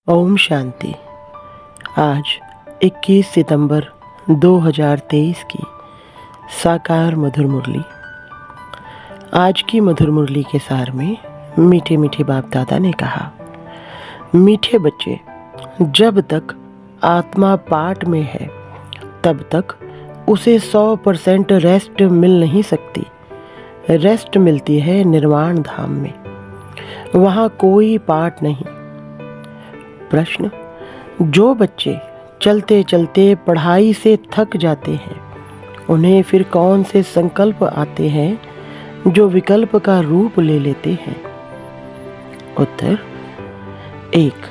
ओम शांति। आज 21 सितंबर 2023 की साकार मधुर मुरली। आज की मधुर मुरली के सार में मीठे मीठे बाप दादा ने कहा, मीठे बच्चे, जब तक आत्मा पाठ में है तब तक उसे 100% रेस्ट मिल नहीं सकती। रेस्ट मिलती है निर्वाण धाम में, वहाँ कोई पाठ नहीं। प्रश्न, जो बच्चे चलते चलते पढ़ाई से थक जाते हैं, उन्हें फिर कौन से संकल्प आते हैं जो विकल्प का रूप ले लेते हैं? उत्तर 1,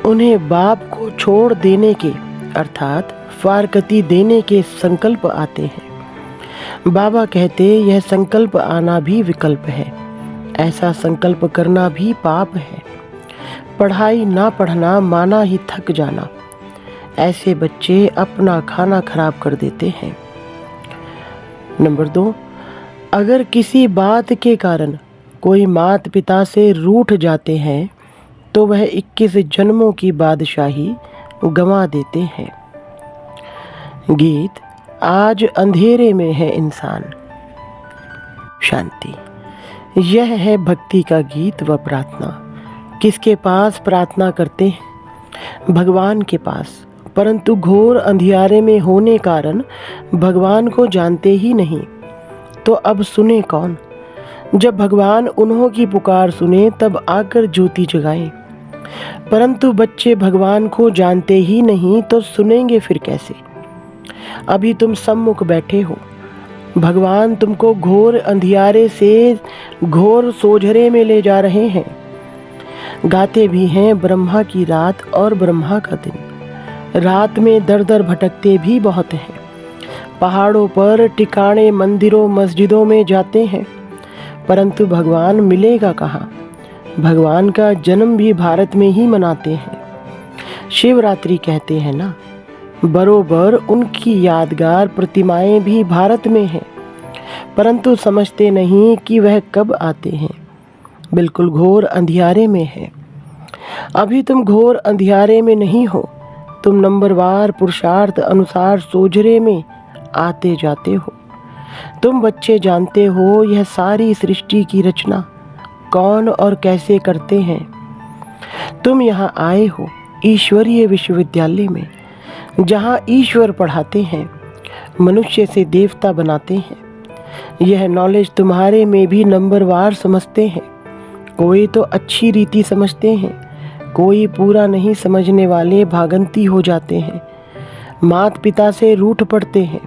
उन्हें बाप को छोड़ देने के अर्थात फारकती देने के संकल्प आते हैं। बाबा कहते यह संकल्प आना भी विकल्प है, ऐसा संकल्प करना भी पाप है। पढ़ाई ना पढ़ना माना ही थक जाना, ऐसे बच्चे अपना खाना खराब कर देते हैं। नंबर 2, अगर किसी बात के कारण कोई माता पिता से रूठ जाते हैं तो वह 21 जन्मों की बादशाही गंवा देते हैं। गीत, आज अंधेरे में है इंसान। शांति। यह है भक्ति का गीत व प्रार्थना। किसके पास प्रार्थना करते हैं? भगवान के पास, परंतु घोर अंधियारे में होने कारण भगवान को जानते ही नहीं। तो अब सुने कौन? जब भगवान उन्हों की पुकार सुने तब आकर ज्योति जगाएं। परंतु बच्चे भगवान को जानते ही नहीं तो सुनेंगे फिर कैसे? अभी तुम सम्मुख बैठे हो, भगवान तुमको घोर अंधियारे से घोर सोझरे में ले जा रहे हैं। गाते भी हैं ब्रह्मा की रात और ब्रह्मा का दिन। रात में दर दर भटकते भी बहुत हैं। पहाड़ों पर टिकाणे मंदिरों मस्जिदों में जाते हैं, परंतु भगवान मिलेगा कहाँ? भगवान का जन्म भी भारत में ही मनाते हैं। शिवरात्रि कहते हैं ना, बरोबर उनकी यादगार प्रतिमाएं भी भारत में हैं, परंतु समझते नहीं कि वह कब आते हैं। बिल्कुल घोर अंधियारे में है। अभी तुम घोर अंधियारे में नहीं हो, तुम नंबरवार पुरुषार्थ अनुसार सोझरे में आते जाते हो। तुम बच्चे जानते हो यह सारी सृष्टि की रचना कौन और कैसे करते हैं। तुम यहाँ आए हो ईश्वरीय विश्वविद्यालय में, जहाँ ईश्वर पढ़ाते हैं, मनुष्य से देवता बनाते हैं। यह नॉलेज तुम्हारे में भी नंबरवार समझते हैं। कोई तो अच्छी रीति समझते हैं, कोई पूरा नहीं समझने वाले भागंती हो जाते हैं। माता पिता से रूठ पड़ते हैं,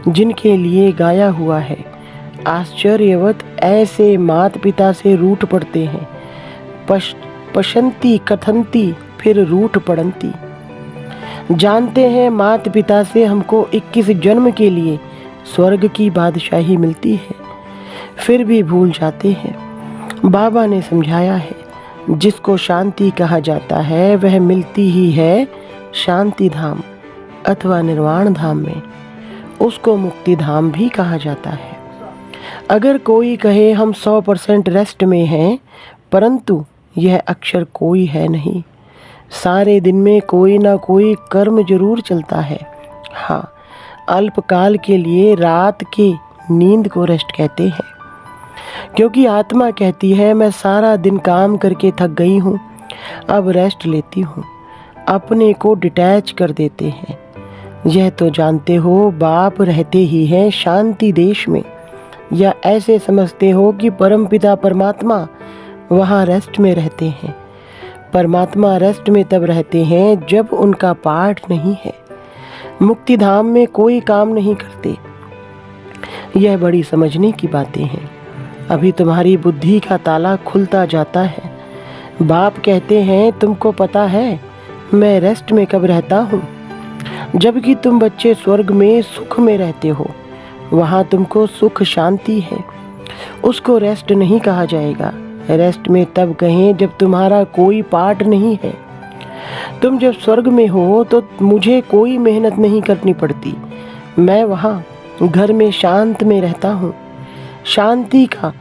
जिनके लिए गाया हुआ है, आश्चर्यवत ऐसे माता पिता से रूठ पड़ते हैं। पशंती कथंती फिर रूठ पड़ंती। जानते हैं माता पिता से हमको 21 जन्म के लिए स्वर्ग की बादशाही मिलती है, फिर भी भूल जाते हैं। बाबा ने समझाया है, जिसको शांति कहा जाता है वह मिलती ही है शांति धाम अथवा निर्वाण धाम में। उसको मुक्ति धाम भी कहा जाता है। अगर कोई कहे हम 100% रेस्ट में हैं, परंतु यह अक्षर कोई है नहीं। सारे दिन में कोई ना कोई कर्म जरूर चलता है। हाँ, अल्पकाल के लिए रात की नींद को रेस्ट कहते हैं, क्योंकि आत्मा कहती है मैं सारा दिन काम करके थक गई हूँ, अब रेस्ट लेती हूँ। अपने को डिटैच कर देते हैं। यह तो जानते हो बाप रहते ही हैं शांति देश में, या ऐसे समझते हो कि परमपिता परमात्मा वहाँ रेस्ट में रहते हैं। परमात्मा रेस्ट में तब रहते हैं जब उनका पाठ नहीं है। मुक्ति धाम में कोई काम नहीं करते। यह बड़ी समझने की बातें हैं। अभी तुम्हारी बुद्धि का ताला खुलता जाता है। बाप कहते हैं तुमको पता है मैं रेस्ट में कब रहता हूँ? जबकि तुम बच्चे स्वर्ग में सुख में रहते हो, वहाँ तुमको सुख शांति है। उसको रेस्ट नहीं कहा जाएगा। रेस्ट में तब कहें जब तुम्हारा कोई पाठ नहीं है। तुम जब स्वर्ग में हो तो मुझे कोई मेहनत नहीं करनी पड़ती। मैं वहाँ घर में शांत में रहता हूँ। शांति का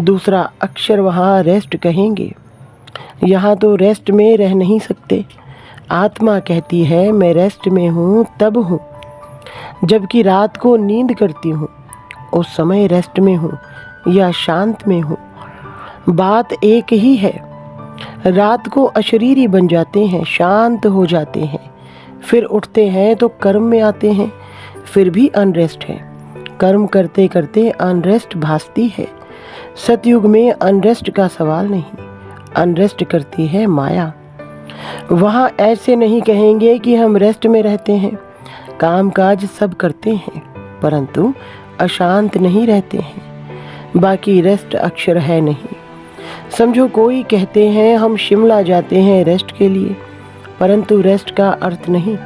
दूसरा अक्षर वहाँ रेस्ट कहेंगे। यहाँ तो रेस्ट में रह नहीं सकते, आत्मा कहती है मैं रेस्ट में हूँ तब हूँ, जबकि रात को नींद करती हूँ उस समय रेस्ट में हूँ या शांत में हूँ। बात एक ही है। रात को अशरीरी बन जाते हैं, शांत हो जाते हैं, फिर उठते हैं तो कर्म में आते हैं, फिर भी अनरेस्ट है। कर्म करते करते अनरेस्ट भासती है। सतयुग में अनरेस्ट का सवाल नहीं, अनरेस्ट करती है माया। वहाँ ऐसे नहीं कहेंगे कि हम रेस्ट में रहते हैं, कामकाज सब करते हैं परंतु अशांत नहीं रहते हैं। बाकी रेस्ट अक्षर है नहीं। समझो कोई कहते हैं हम शिमला जाते हैं रेस्ट के लिए, परंतु रेस्ट का अर्थ नहीं।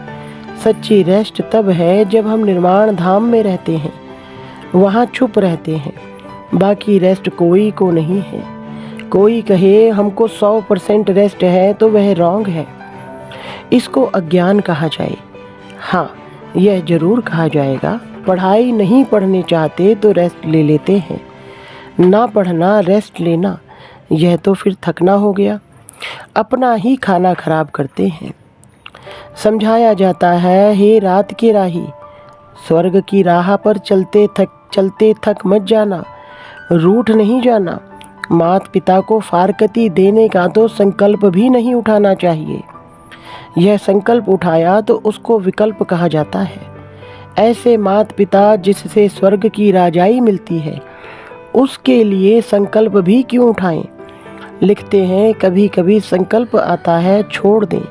सच्ची रेस्ट तब है जब हम निर्वाण धाम में रहते हैं, वहाँ चुप रहते हैं। बाकी रेस्ट कोई को नहीं है। कोई कहे हमको 100% रेस्ट है तो वह रॉन्ग है। इसको अज्ञान कहा जाए। हाँ, यह जरूर कहा जाएगा पढ़ाई नहीं पढ़ने चाहते तो रेस्ट ले लेते हैं। ना पढ़ना रेस्ट लेना, यह तो फिर थकना हो गया। अपना ही खाना खराब करते हैं। समझाया जाता है हे रात के राही, स्वर्ग की राह पर चलते थक मत जाना, रूठ नहीं जाना। माता पिता को फारकती देने का तो संकल्प भी नहीं उठाना चाहिए। यह संकल्प उठाया तो उसको विकल्प कहा जाता है। ऐसे माता पिता जिससे स्वर्ग की राजाई मिलती है, उसके लिए संकल्प भी क्यों उठाएं। लिखते हैं कभी कभी संकल्प आता है छोड़ दें,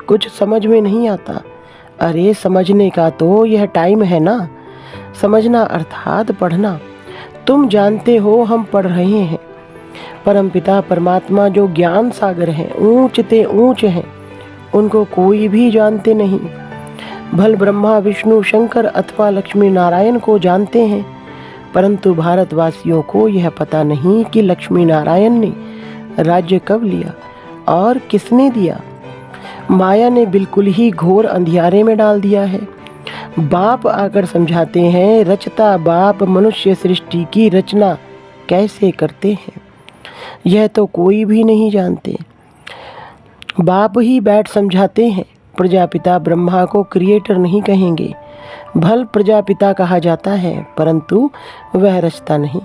कुछ समझ में नहीं आता। अरे समझने का तो यह टाइम है ना। समझना अर्थात पढ़ना। तुम जानते हो हम पढ़ रहे हैं। परमपिता परमात्मा जो ज्ञान सागर हैं, ऊंचते ऊंच हैं, उनको कोई भी जानते नहीं। भल ब्रह्मा विष्णु शंकर अथवा लक्ष्मी नारायण को जानते हैं, परंतु भारतवासियों को यह पता नहीं कि लक्ष्मी नारायण ने राज्य कब लिया और किसने दिया। माया ने बिल्कुल ही घोर अंधियारे में डाल दिया है। बाप आकर समझाते हैं रचता बाप मनुष्य सृष्टि की रचना कैसे करते हैं, यह तो कोई भी नहीं जानते। बाप ही बैठ समझाते हैं। प्रजापिता ब्रह्मा को क्रिएटर नहीं कहेंगे, भल प्रजापिता कहा जाता है, परंतु वह रचता नहीं।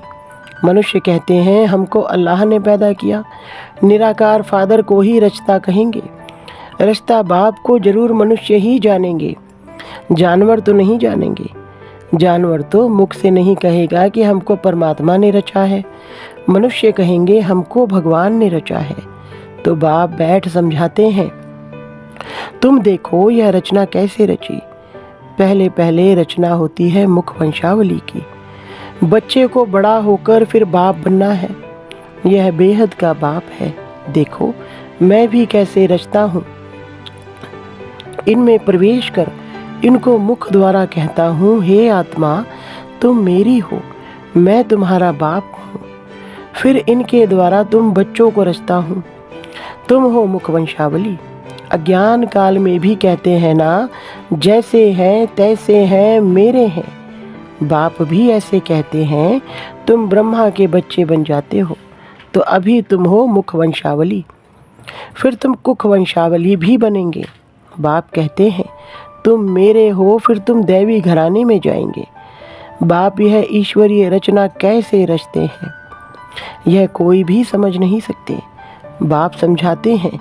मनुष्य कहते हैं हमको अल्लाह ने पैदा किया, निराकार फादर को ही रचता कहेंगे। रचता बाप को जरूर मनुष्य ही जानेंगे, जानवर तो नहीं जानेंगे। जानवर तो मुख से नहीं कहेगा कि हमको परमात्मा ने रचा है, मनुष्य कहेंगे हमको भगवान ने रचा है। तो बाप बैठ समझाते हैं तुम देखो यह रचना कैसे रची। पहले पहले रचना होती है मुख वंशावली की। बच्चे को बड़ा होकर फिर बाप बनना है। यह बेहद का बाप है। देखो मैं भी कैसे रचता हूँ। इनमें प्रवेश कर इनको मुख द्वारा कहता हूँ हे आत्मा तुम मेरी हो, मैं तुम्हारा बाप हूँ। फिर इनके द्वारा तुम बच्चों को रचता हूँ। तुम हो मुख वंशावली। अज्ञान काल में भी कहते हैं ना, जैसे हैं तैसे हैं मेरे हैं। बाप भी ऐसे कहते हैं तुम ब्रह्मा के बच्चे बन जाते हो, तो अभी तुम हो मुख वंशावली, फिर तुम कुख वंशावली भी बनेंगे। बाप कहते हैं तुम मेरे हो, फिर तुम दैवी घराने में जाएंगे। बाप यह ईश्वरीय रचना कैसे रचते हैं, यह कोई भी समझ नहीं सकते। बाप समझाते हैं,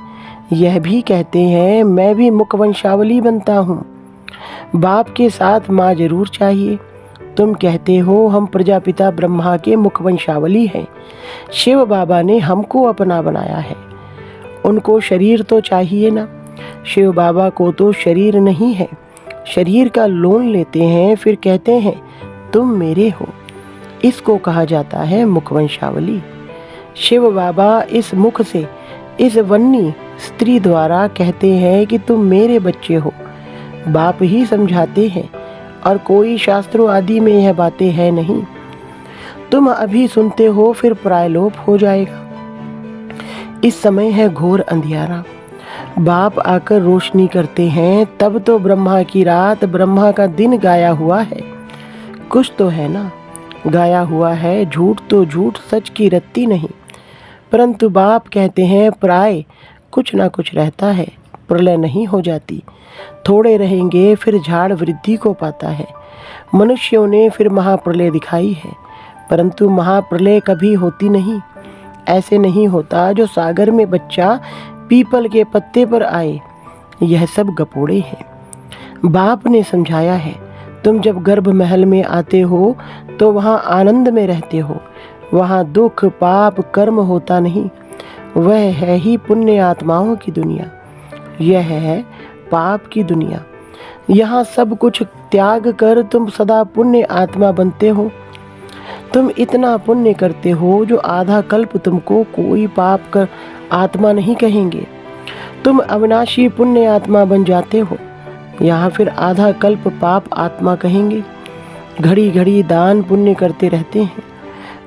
यह भी कहते हैं मैं भी मुख वंशावली बनता हूँ। बाप के साथ माँ जरूर चाहिए। तुम कहते हो हम प्रजापिता ब्रह्मा के मुख वंशावली हैं। शिव बाबा ने हमको अपना बनाया है, उनको शरीर तो चाहिए ना। शिव बाबा को तो शरीर नहीं है, शरीर का लोन लेते हैं, फिर कहते हैं तुम मेरे हो। इसको कहा जाता है मुख वंशावली। शिव बाबा इस मुख से इस वन्नी स्त्री द्वारा कहते हैं कि तुम मेरे बच्चे हो। बाप ही समझाते हैं और कोई शास्त्रों आदि में यह बातें हैं नहीं। तुम अभी सुनते हो फिर प्रायलोप हो जाएगा। इस समय है घोर अंधियारा। बाप आकर रोशनी करते हैं, तब तो ब्रह्मा की रात ब्रह्मा का दिन गाया हुआ है। कुछ तो है ना, गाया हुआ है। झूठ तो झूठ, सच की रत्ती नहीं। परंतु बाप कहते हैं प्राय कुछ ना कुछ रहता है। प्रलय नहीं हो जाती। थोड़े रहेंगे फिर झाड़ वृद्धि को पाता है। मनुष्यों ने फिर महाप्रलय दिखाई है, परंतु महाप्रलय कभी होती नहीं। ऐसे नहीं होता जो सागर में बच्चा पीपल के पत्ते पर आए। यह सब गपोड़े हैं। बाप ने समझाया है, तुम जब गर्भ महल में आते हो तो वहाँ आनंद में रहते हो। वहाँ दुख पाप कर्म होता नहीं। वह है ही पुण्य आत्माओं की दुनिया। यह है पाप की दुनिया। यहाँ सब कुछ त्याग कर तुम सदा पुण्य आत्मा बनते हो। तुम इतना पुण्य करते हो जो आधा कल्प तुमको कोई पाप कर आत्मा नहीं कहेंगे। तुम अविनाशी पुण्य आत्मा बन जाते हो। यहाँ फिर आधा कल्प पाप आत्मा कहेंगे। घड़ी घड़ी दान पुण्य करते रहते हैं।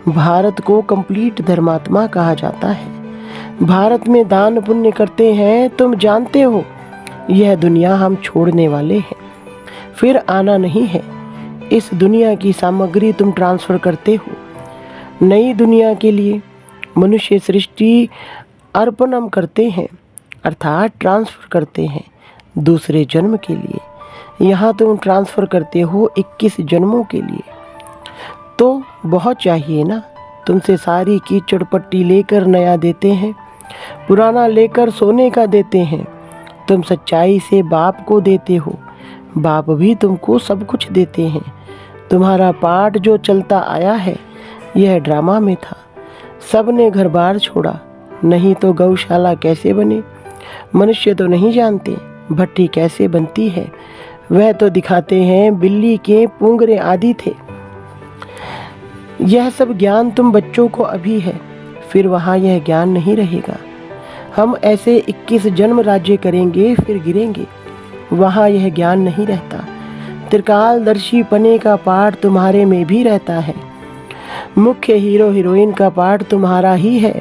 भारत को कंप्लीट धर्मात्मा कहा जाता है। भारत में दान पुण्य करते हैं। तुम जानते हो यह दुनिया हम छोड़ने वाले हैं, फिर आना नहीं है। इस दुनिया की सामग्री तुम ट्रांसफर करते हो नई दुनिया के लिए। मनुष्य सृष्टि अर्पणम करते हैं, अर्थात ट्रांसफर करते हैं दूसरे जन्म के लिए। यहाँ तुम ट्रांसफर करते हो 21 जन्मों के लिए। तो बहुत चाहिए ना। तुमसे सारी कीचड़ पट्टी लेकर नया देते हैं, पुराना लेकर सोने का देते हैं। तुम सच्चाई से बाप को देते हो, बाप भी तुमको सब कुछ देते हैं। तुम्हारा पाठ जो चलता आया है यह ड्रामा में था। सब ने घर बार छोड़ा, नहीं तो गौशाला कैसे बने। मनुष्य तो नहीं जानते भट्टी कैसे बनती है। वह तो दिखाते हैं बिल्ली के पुंगरे आदि थे। यह सब ज्ञान तुम बच्चों को अभी है, फिर वहाँ यह ज्ञान नहीं रहेगा। हम ऐसे 21 जन्म राज्य करेंगे फिर गिरेंगे। वहाँ यह ज्ञान नहीं रहता। त्रिकालदर्शी पने का पाठ तुम्हारे में भी रहता है। मुख्य हीरो हीरोइन का पाठ तुम्हारा ही है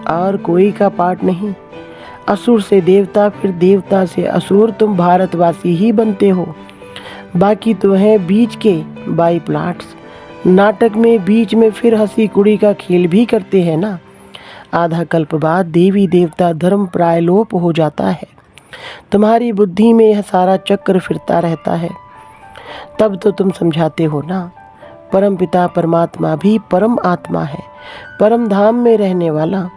और कोई का पाठ नहीं। असुर से देवता फिर देवता से असुर तुम भारतवासी ही बनते हो। बाकी तो है बीच के बाई प्लाट्स। नाटक में बीच में फिर हंसी कुड़ी का खेल भी करते हैं ना। आधा कल्प बाद देवी देवता धर्म प्रायलोप हो जाता है। तुम्हारी बुद्धि में यह सारा चक्र फिरता रहता है। तब तो तुम समझाते हो ना, परम पिता परमात्मा भी परम आत्मा है, परम धाम में रहने वाला।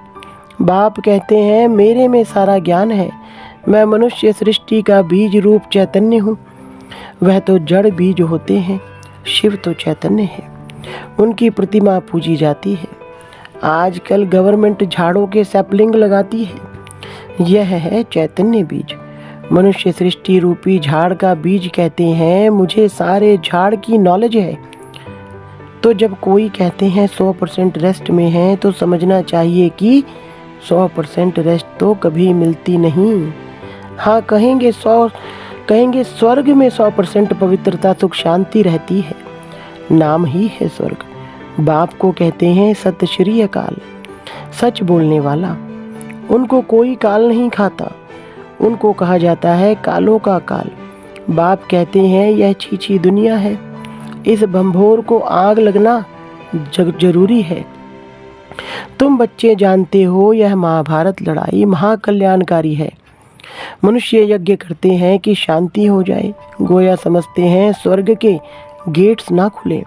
बाप कहते हैं मेरे में सारा ज्ञान है। मैं मनुष्य सृष्टि का बीज रूप चैतन्य हूँ। वह तो जड़ बीज होते हैं, शिव तो चैतन्य है। उनकी प्रतिमा पूजी जाती है। आजकल गवर्नमेंट झाड़ों के सैपलिंग लगाती है। यह है चैतन्य बीज। मनुष्य सृष्टि रूपी झाड़ का बीज कहते हैं मुझे सारे झाड़ की नॉलेज है। तो जब कोई कहते हैं 100% रेस्ट में है तो समझना चाहिए कि 100% रेस्ट तो कभी मिलती नहीं। हाँ कहेंगे स्वर्ग में 100% पवित्रता सुख शांति रहती है। नाम ही है स्वर्ग। बाप को कहते हैं सत श्री अकाल, सच बोलने वाला। उनको कोई काल नहीं खाता। उनको कहा जाता है कालों का काल। बाप कहते हैं यह छीछी दुनिया है। इस भंभोर को आग लगना जरूरी है। तुम बच्चे जानते हो यह महाभारत लड़ाई महाकल्याणकारी है। मनुष्य यज्ञ करते हैं कि शांति हो जाए, गोया समझते हैं स्वर्ग के गेट्स ना खुले।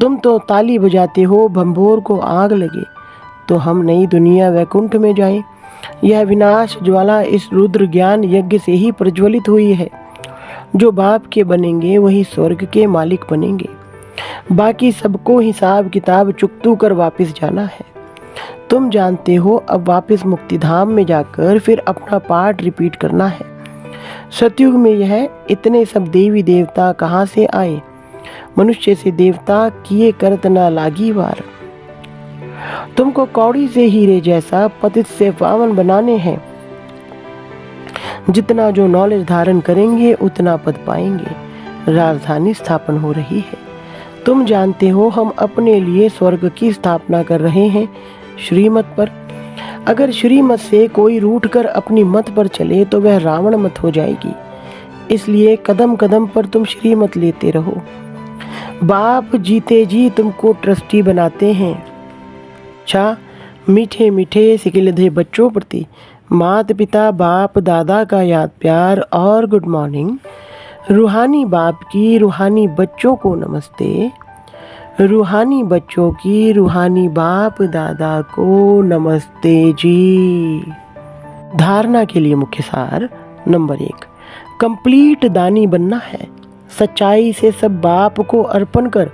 तुम तो ताली बजाते हो भंभोर को आग लगे तो हम नई दुनिया वैकुंठ में जाएं। यह विनाश ज्वाला इस रुद्र ज्ञान यज्ञ से ही प्रज्वलित हुई है। जो बाप के बनेंगे वही स्वर्ग के मालिक बनेंगे। बाकी सबको हिसाब किताब चुकतू कर वापस जाना है। तुम जानते हो अब वापस मुक्तिधाम में जाकर फिर अपना पाठ रिपीट करना है। सतयुग में यह इतने सब देवी देवता कहाँ से आए। मनुष्य से देवता किए करत ना लागी वार। तुमको कौड़ी से हीरे जैसा पतित से पावन बनाने हैं। जितना जो नॉलेज धारण करेंगे उतना पद पाएंगे। राजधानी स्थापन हो रही है। तुम जानते हो हम अपने लिए स्वर्ग की स्थापना कर रहे हैं श्रीमत पर। अगर श्रीमत से कोई रूठ कर अपनी मत पर चले तो वह रावण मत हो जाएगी। इसलिए कदम कदम पर तुम श्रीमत लेते रहो। बाप जीते जी तुमको ट्रस्टी बनाते हैं। अच्छा मीठे मीठे सिकिलधे बच्चों प्रति माता पिता बाप दादा का याद प्यार और गुड मॉर्निंग। रूहानी बाप की रूहानी बच्चों को नमस्ते। रूहानी बच्चों की रूहानी बाप दादा को नमस्ते जी। धारणा के लिए मुख्य सार। नंबर 1, कंप्लीट दानी बनना है। सच्चाई से सब बाप को अर्पण कर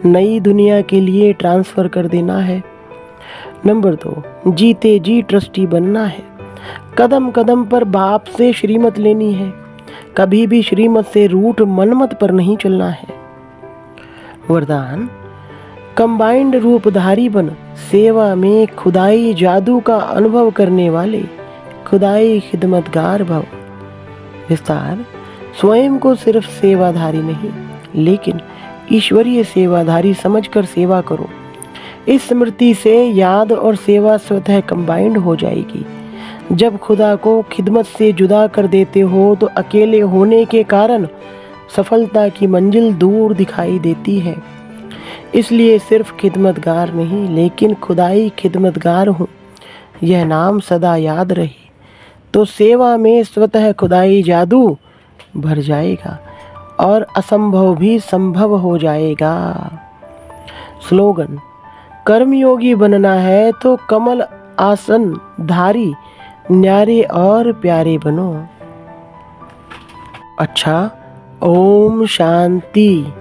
नई दुनिया के लिए ट्रांसफ़र कर देना है। नंबर 2, जीते जी ट्रस्टी बनना है। कदम कदम पर बाप से श्रीमत लेनी है। कभी भी श्रीमत से रूठ मनमत पर नहीं चलना है। वरदान, कंबाइंड रूपधारी बन सेवा में खुदाई जादू का अनुभव करने वाले खुदाई खिदमतगार भव। विस्तार, स्वयं को सिर्फ सेवाधारी नहीं लेकिन ईश्वरीय सेवाधारी समझकर सेवा करो। इस स्मृति से याद और सेवा स्वतः कंबाइंड हो जाएगी। जब खुदा को खिदमत से जुदा कर देते हो तो अकेले होने के कारण सफलता की मंजिल दूर दिखाई देती है। इसलिए सिर्फ खिदमतगार नहीं लेकिन खुदाई खिदमतगार हूँ, यह नाम सदा याद रहे तो सेवा में स्वतः खुदाई जादू भर जाएगा और असंभव भी संभव हो जाएगा। स्लोगन, कर्मयोगी बनना है तो कमल आसन धारी न्यारे और प्यारे बनो। अच्छा, ओम शांति।